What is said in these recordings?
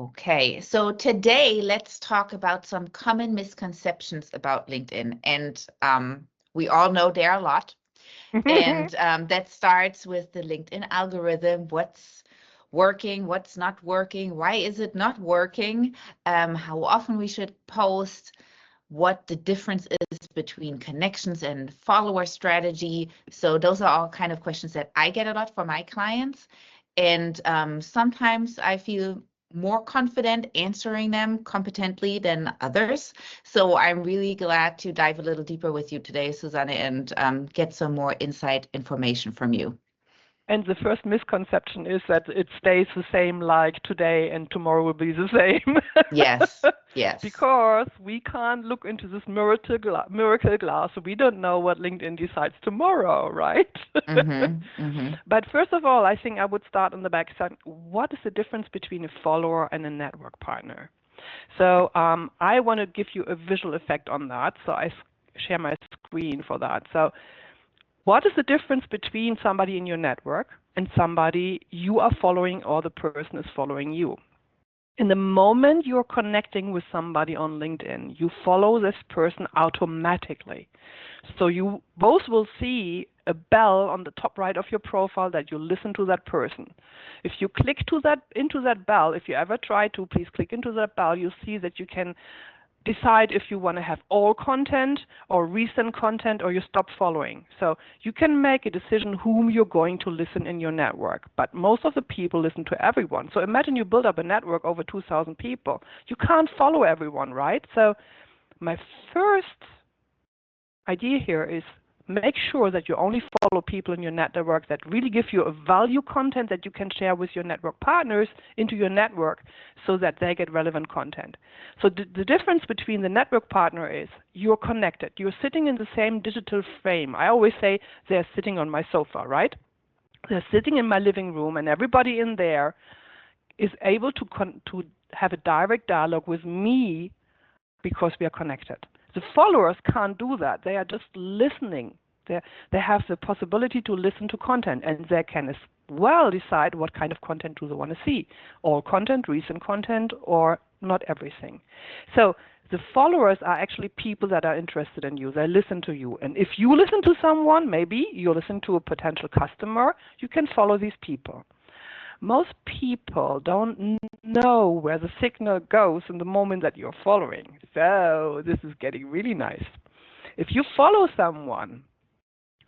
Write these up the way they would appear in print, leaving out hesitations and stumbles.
Okay, so today let's talk about some common misconceptions about LinkedIn. And we all know there are a lot. And that starts with the LinkedIn algorithm. What's working, what's not working, why is it not working, how often we should post, what the difference is between connections and follower strategy. So those are all kind of questions that I get a lot from my clients. And sometimes I feel more confident answering them competently than others. So I'm really glad to dive a little deeper with you today, Susanne, and get some more insight information from you. And the first misconception is that it stays the same like today and tomorrow will be the same. Yes, yes. Because we can't look into this miracle glass. So we don't know what LinkedIn decides tomorrow, right? But first of all, I think I would start on the back side. What is the difference between a follower and a network partner? So I want to give you a visual effect on that. So I share my screen for that. So what is the difference between somebody in your network and somebody you are following or the person is following you? In the moment you're connecting with somebody on LinkedIn, you follow this person automatically. So you both will see a bell on the top right of your profile that you listen to that person. If you click into that bell, if you ever try to, please click into that bell, you'll see that you can decide if you want to have all content or recent content or you stop following. So you can make a decision whom you're going to listen in your network. But most of the people listen to everyone. So imagine you build up a network over 2,000 people. You can't follow everyone, right? So my first idea here is make sure that you only follow people in your network that really give you a value content that you can share with your network partners into your network so that they get relevant content. So the difference between the network partner is you're connected. You're sitting in the same digital frame. I always say they're sitting on my sofa, right? They're sitting in my living room and everybody in there is able to have a direct dialogue with me because we are connected. The followers can't do that. They are just listening. They have the possibility to listen to content, and they can as well decide what kind of content do they want to see. All content, recent content, or not everything. So the followers are actually people that are interested in you. They listen to you. And if you listen to someone, maybe you listen to a potential customer, you can follow these people. Most people don't know where the signal goes in the moment that you're following. So this is getting really nice. If you follow someone,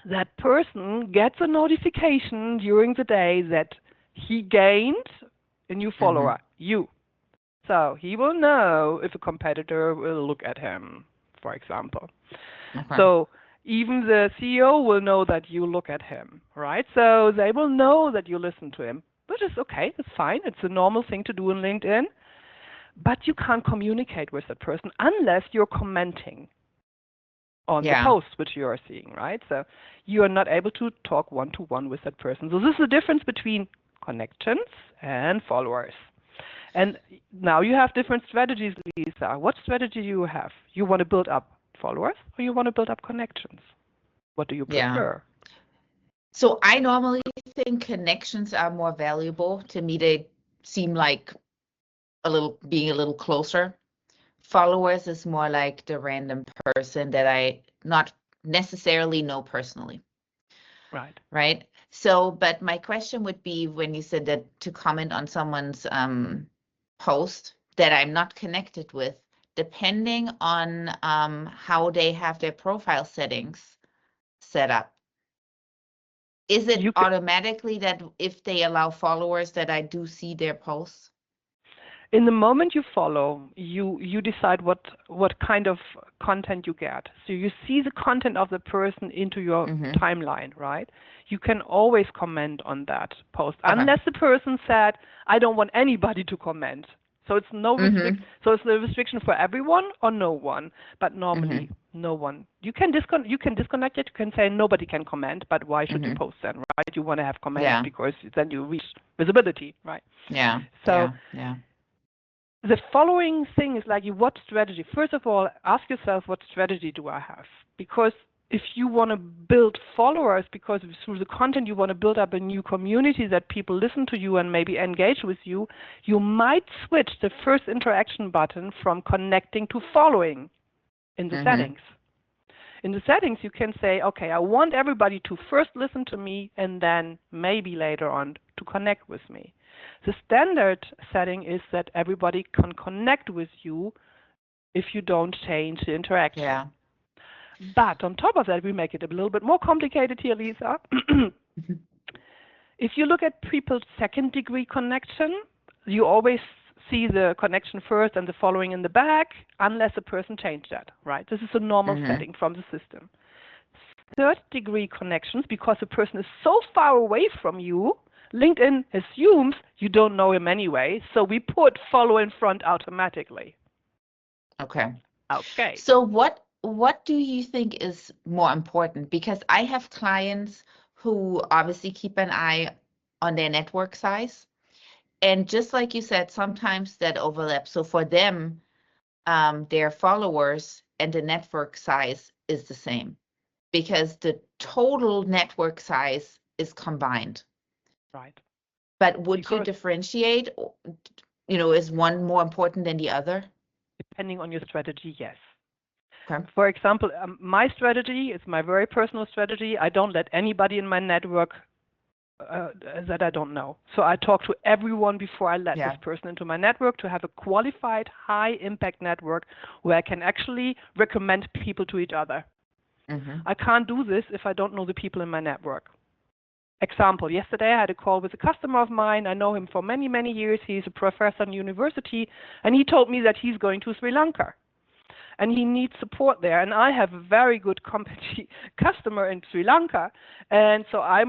that person gets a notification during the day that he gained a new follower, you. So he will know if a competitor will look at him, for example. Okay. So even the CEO will know that you look at him, right? So they will know that you listen to him. Which is okay, it's fine. It's a normal thing to do in LinkedIn. But you can't communicate with that person unless you're commenting on the posts which you are seeing, right? So you are not able to talk one-to-one with that person. So this is the difference between connections and followers. And now you have different strategies, Lisa. What strategy do you have? You want to build up followers or you want to build up connections? What do you prefer? So I normally think connections are more valuable. To me, they seem like being a little closer. Followers is more like the random person that I not necessarily know personally. Right. Right. So, but my question would be when you said that to comment on someone's post that I'm not connected with, depending on how they have their profile settings set up. Is it automatically that if they allow followers that I do see their posts? In the moment you follow, you decide what kind of content you get. So you see the content of the person into your timeline, right? You can always comment on that post, unless the person said, I don't want anybody to comment. So it's no so it's a restriction for everyone or no one, but normally no one. You can disconnect it. You can say nobody can comment, but why should you post then, right? You want to have comments because then you reach visibility, right? So the following thing is like, what strategy? First of all, ask yourself, what strategy do I have? Because if you want to build followers because through the content you want to build up a new community that people listen to you and maybe engage with you, you might switch the first interaction button from connecting to following in the settings. In the settings, you can say, okay, I want everybody to first listen to me and then maybe later on to connect with me. The standard setting is that everybody can connect with you if you don't change the interaction. Yeah. But on top of that, we make it a little bit more complicated here, Lisa. If you look at people's second-degree connection, you always see the connection first and the following in the back, unless a person changed that, right? This is a normal setting from the system. Third-degree connections, because a person is so far away from you, LinkedIn assumes you don't know him anyway, so we put follow in front automatically. Okay. Okay. So what do you think is more important? Because I have clients who obviously keep an eye on their network size. And just like you said, sometimes that overlaps. So for them, their followers and the network size is the same because the total network size is combined. Right. But would you differentiate, is one more important than the other? Depending on your strategy, yes. Okay. For example, my strategy is my very personal strategy. I don't let anybody in my network that I don't know. So I talk to everyone before I let this person into my network to have a qualified, high-impact network where I can actually recommend people to each other. I can't do this if I don't know the people in my network. Example, yesterday I had a call with a customer of mine. I know him for many, many years. He's a professor in university, and he told me that he's going to Sri Lanka. And he needs support there. And I have a very good customer in Sri Lanka. And so I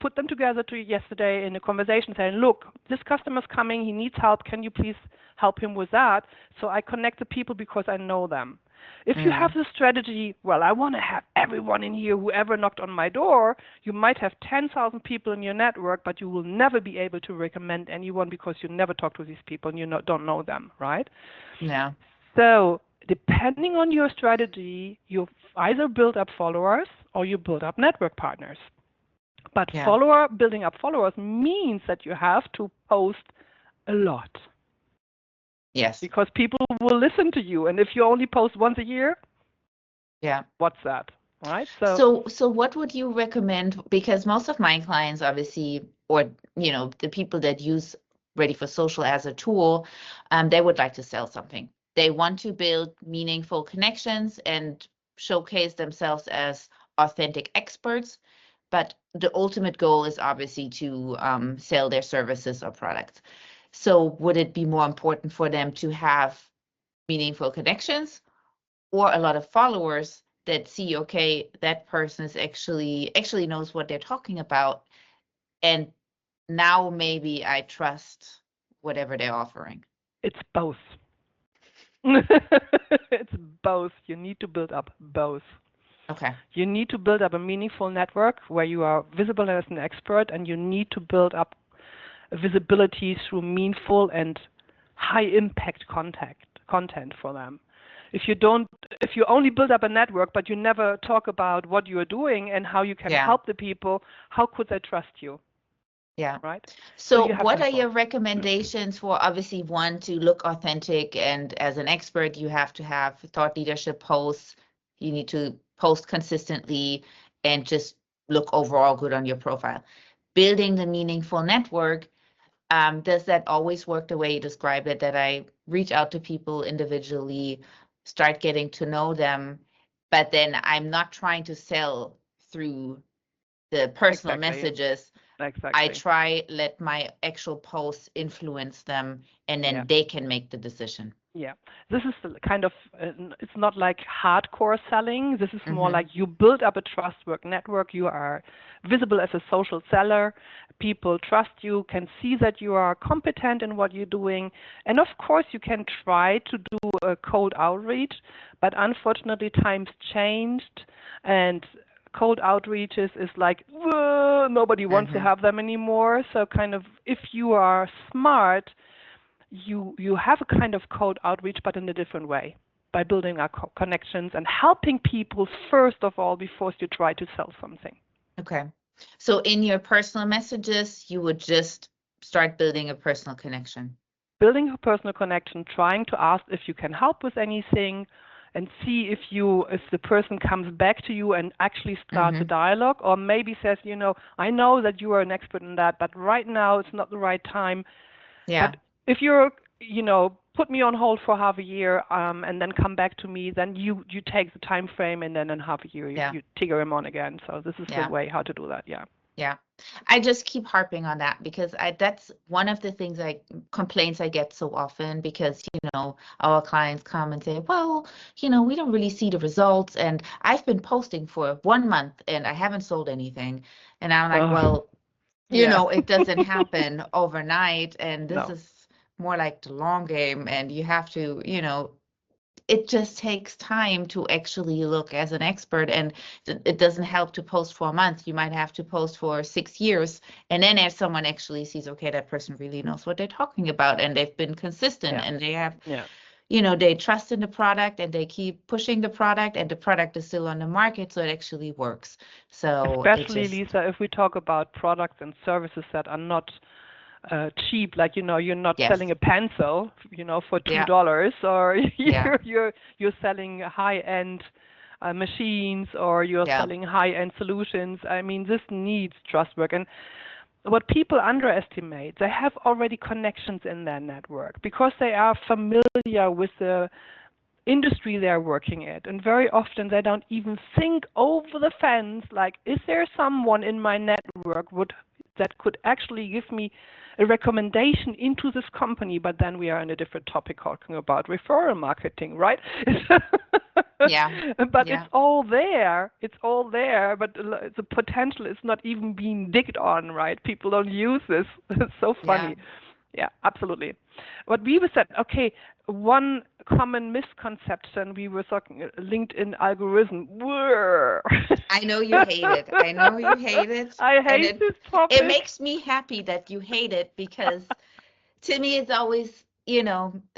put them together yesterday in a conversation saying, look, this customer's coming. He needs help. Can you please help him with that? So I connect the people because I know them. If you have the strategy, well, I want to have everyone in here, whoever knocked on my door, you might have 10,000 people in your network, but you will never be able to recommend anyone because you never talk to these people and you don't know them, right? Yeah. So depending on your strategy, you either build up followers or you build up network partners. But building up followers means that you have to post a lot. Yes. Because people will listen to you. And if you only post once a year, what's that? Right? So what would you recommend? Because most of my clients, obviously, or the people that use Ready for Social as a tool, they would like to sell something. They want to build meaningful connections and showcase themselves as authentic experts. But the ultimate goal is obviously to sell their services or products. So would it be more important for them to have meaningful connections or a lot of followers that see, okay, that person is actually knows what they're talking about, and now maybe I trust whatever they're offering? It's both. It's both. You need to build up both. Okay. You need to build up a meaningful network where you are visible as an expert, and you need to build up visibility through meaningful and high impact content for them. If you only build up a network but you never talk about what you are doing and how you can help the people, how could they trust you? Yeah. Right. So what are your recommendations for, obviously, one, to look authentic, and as an expert, you have to have thought leadership posts. You need to post consistently and just look overall good on your profile. Building the meaningful network, does that always work the way you describe it, that I reach out to people individually, start getting to know them, but then I'm not trying to sell through the personal messages? I try let my actual posts influence them, and then they can make the decision. Yeah, this is kind of, it's not like hardcore selling. This is more like you build up a trustworthy network. You are visible as a social seller. People trust you, can see that you are competent in what you're doing. And of course, you can try to do a cold outreach, but unfortunately, times changed, and cold outreaches is like, nobody wants to have them anymore. So kind of, if you are smart, you have a kind of cold outreach, but in a different way. by building our connections and helping people first of all before you try to sell something. Okay. So in your personal messages, you would just start building a personal connection. Building a personal connection, trying to ask if you can help with anything, and see if the person comes back to you and actually starts a dialogue, or maybe says, I know that you are an expert in that, but right now it's not the right time. Yeah. But if you're, put me on hold for half a year, and then come back to me, then you take the time frame, and then in half a year you trigger him on again. So this is the way how to do that. Yeah. Yeah. I just keep harping on that because that's one of the things complaints I get so often, because, our clients come and say, well, we don't really see the results, and I've been posting for 1 month and I haven't sold anything. And I'm like, well, it doesn't happen overnight, and this is more like the long game, and you have to, it just takes time to actually look as an expert, and it doesn't help to post for a month. You might have to post for 6 years, and then as someone actually sees, okay, that person really knows what they're talking about, and they've been consistent, and they have, they trust in the product, and they keep pushing the product, and the product is still on the market, so it actually works. So especially, Lisa, if we talk about products and services that are not cheap, like you're not selling a pencil for $2, or you're selling high-end machines, or you're selling high-end solutions. I mean, this needs trust work. And what people underestimate, they have already connections in their network because they are familiar with the industry they're working at, and very often they don't even think over the fence, like, is there someone in my network that could actually give me a recommendation into this company? But then we are in a different topic talking about referral marketing, right? But it's all there. It's all there, but the potential is not even being digged on, right? People don't use this. It's so funny. Yeah, absolutely. What we said, okay, one common misconception we were talking, LinkedIn algorithm. I know you hate it. I know you hate it. I hate this topic. It makes me happy that you hate it, because to me it's always,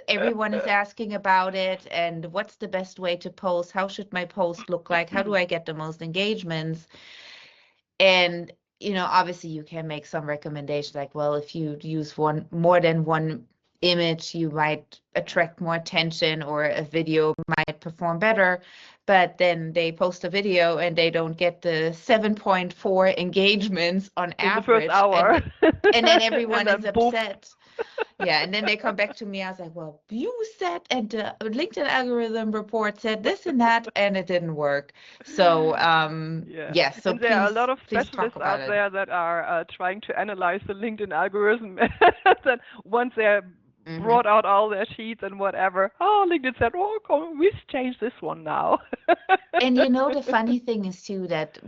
everyone is asking about it, and what's the best way to post? How should my post look like? How do I get the most engagements? And obviously you can make some recommendations, like, well, if you use more than one image, you might attract more attention, or a video might perform better. But then they post a video and they don't get the 7.4 engagements on average. The first hour. And then everyone is upset. And then they come back to me. I was like, well, you said, and the LinkedIn algorithm report said this and that, and it didn't work. So, yes. So and there are a lot of specialists out there that are trying to analyze the LinkedIn algorithm. And once they're brought out all their sheets and whatever, LinkedIn said, come, we change this one now. And the funny thing is too that,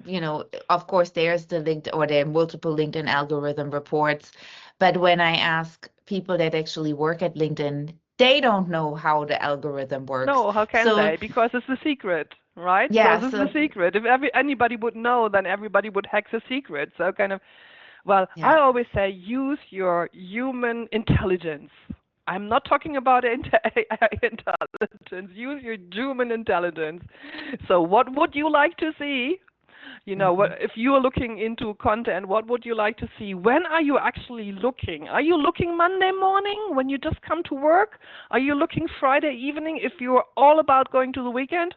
of course there's there are multiple LinkedIn algorithm reports, but when I ask people that actually work at LinkedIn, they don't know how the algorithm works. No, how can they? Because it's a secret, right? Yeah. So this is a secret. If anybody would know, then everybody would hack the secret. So I always say, use your human intelligence. I'm not talking about intelligence. Use your human intelligence. So what would you like to see? What if you are looking into content, what would you like to see? When are you actually looking? Are you looking Monday morning when you just come to work? Are you looking Friday evening if you're all about going to the weekend?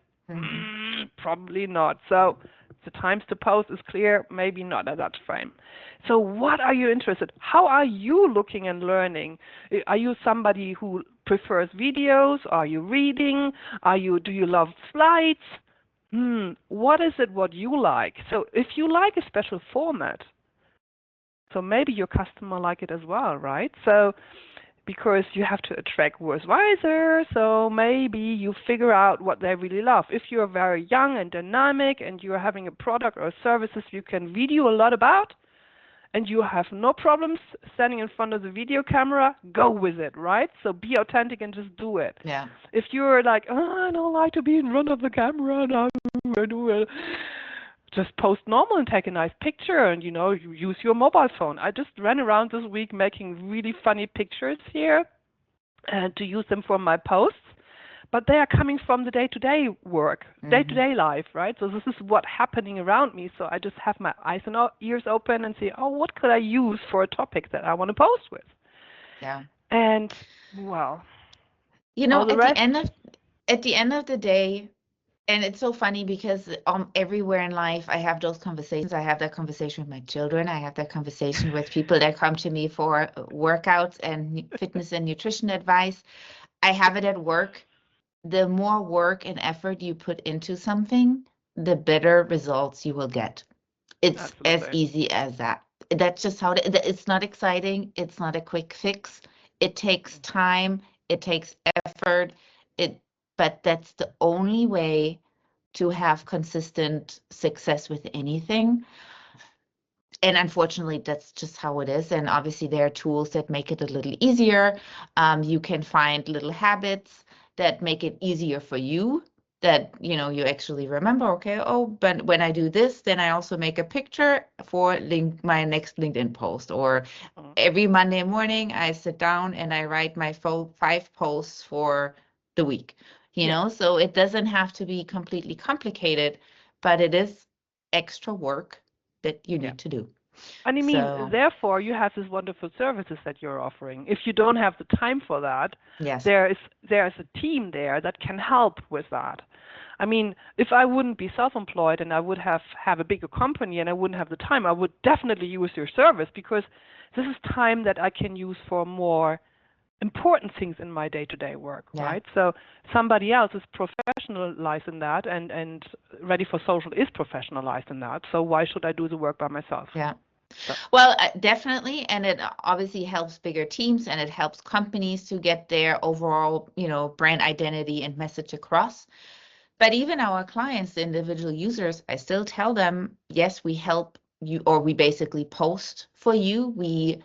Probably not. So the times to post is clear, maybe not at that frame. So what are you interested? How are you looking and learning? Are you somebody who prefers videos? Are you reading? Do you love slides? What is it what you like? So if you like a special format, so maybe your customer like it as well, right? So because you have to attract worse visors, so maybe you figure out what they really love. If you're very young and dynamic and you're having a product or services you can video a lot about, and you have no problems standing in front of the video camera, go with it, right? So be authentic and just do it. Yeah. If you're like, I don't like to be in front of the camera, just post normal and take a nice picture, and you use your mobile phone. I just ran around this week making really funny pictures here to use them for my posts. but they are coming from the day-to-day work, day-to-day life, right? So this is what's happening around me. So I just have my eyes and ears open and say, oh, what could I use for a topic that I want to post with? Yeah. And well, You know, all the at the rest. end of the day, and it's so funny because everywhere in life I have those conversations. I have that conversation with my children. I have that conversation with people that come to me for workouts and fitness and nutrition advice. I have it at work. The more work and effort you put into something, the better results you will get. It's as Absolutely. easy as that. That's just how it's not exciting. It's not a quick fix. It takes time. It takes effort. It, but that's the only way to have consistent success with anything. And unfortunately, that's just how it is. And obviously, there are tools that make it a little easier. You can find little habits that make it easier for you, that you actually remember, okay, oh, but when I do this, then I also make a picture for my next LinkedIn post. Or every Monday morning, I sit down and I write my 5 posts for the week. So it doesn't have to be completely complicated, but it is extra work that you need to do. And I mean, So therefore, you have these wonderful services that you're offering. If you don't have the time for that, yes, there's a team there that can help with that. I mean, if I wouldn't be self-employed and I would have a bigger company and I wouldn't have the time, I would definitely use your service, because this is time that I can use for more important things in my day-to-day work, right? So somebody else is professionalized in that, and Ready for Social is professionalized in that. So why should I do the work by myself? Yeah. So. Well, definitely, and it obviously helps bigger teams, and it helps companies to get their overall, brand identity and message across. But even our clients, the individual users, I still tell them, yes, we help you, or we basically post for you. We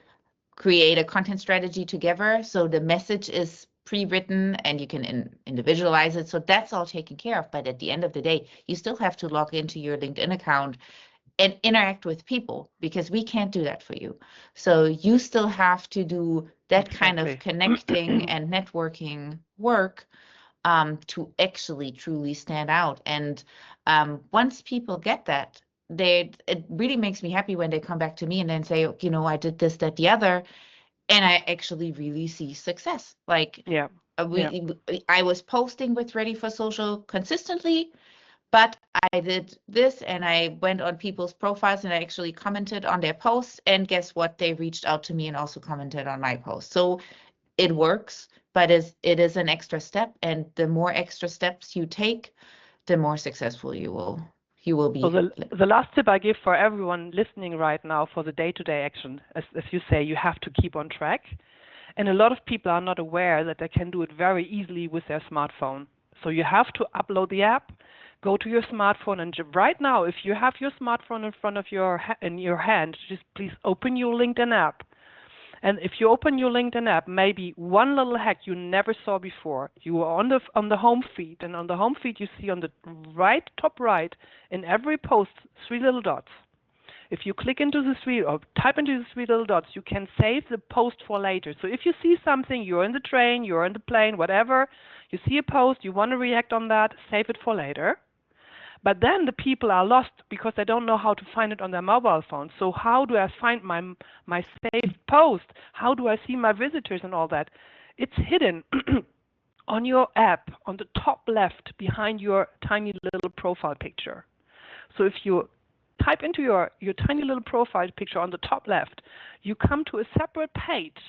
create a content strategy together, so the message is pre-written and you can individualize it. So that's all taken care of. But at the end of the day, you still have to log into your LinkedIn account and interact with people, because we can't do that for you. So you still have to do that kind of connecting and networking work to actually truly stand out. And once people get that, it really makes me happy when they come back to me and then say, I did this, that, the other, and I actually really see success. Like, I was posting with Ready for Social consistently, but I did this and I went on people's profiles and I actually commented on their posts, and guess what? They reached out to me and also commented on my post. So it works, but it is an extra step, and the more extra steps you take, the more successful you will be. So the last tip I give for everyone listening right now for the day-to-day action, as you say, you have to keep on track. And a lot of people are not aware that they can do it very easily with their smartphone. So you have to upload the app, go to your smartphone, and right now, if you have your smartphone in front of your hand, just please open your LinkedIn app. And if you open your LinkedIn app, maybe one little hack you never saw before. You are on the home feed, and on the home feed you see on the top right in every post 3 little dots. If you click into the 3 or type into the 3 little dots, you can save the post for later. So if you see something, you're in the train, you're in the plane, whatever, you see a post, you want to react on that, save it for later. But then the people are lost because they don't know how to find it on their mobile phone. So how do I find my saved post? How do I see my visitors and all that? It's hidden on your app on the top left behind your tiny little profile picture. So if you type into your tiny little profile picture on the top left, you come to a separate page.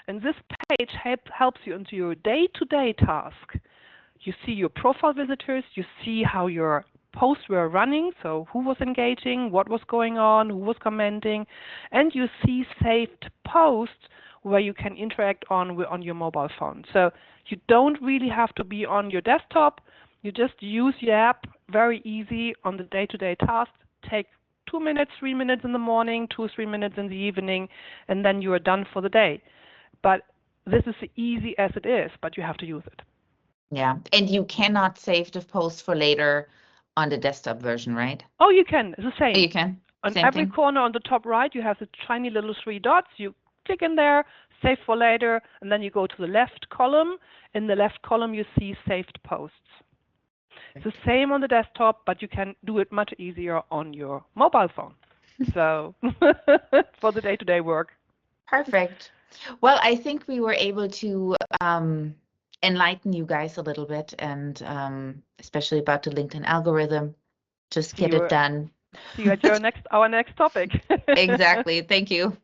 And this page helps you into your day-to-day task. You see your profile visitors, you see how your posts were running, so who was engaging, what was going on, who was commenting, and you see saved posts where you can interact on your mobile phone. So you don't really have to be on your desktop. You just use your app, very easy on the day-to-day task. Take 2 minutes, 3 minutes in the morning, 2 or 3 minutes in the evening, and then you are done for the day. But this is as easy as it is, but you have to use it. Yeah, and you cannot save the post for later on the desktop version, right? Oh, you can. It's the same. Oh, you can. On Same every thing? corner on the top right, you have the tiny little 3 dots. You click in there, save for later, and then you go to the left column. In the left column, you see saved posts. It's the same on the desktop, but you can do it much easier on your mobile phone. So for the day-to-day work. Perfect. Well, I think we were able to enlighten you guys a little bit, and especially about the LinkedIn algorithm. Just get it done. See you at our next topic. Exactly. Thank you.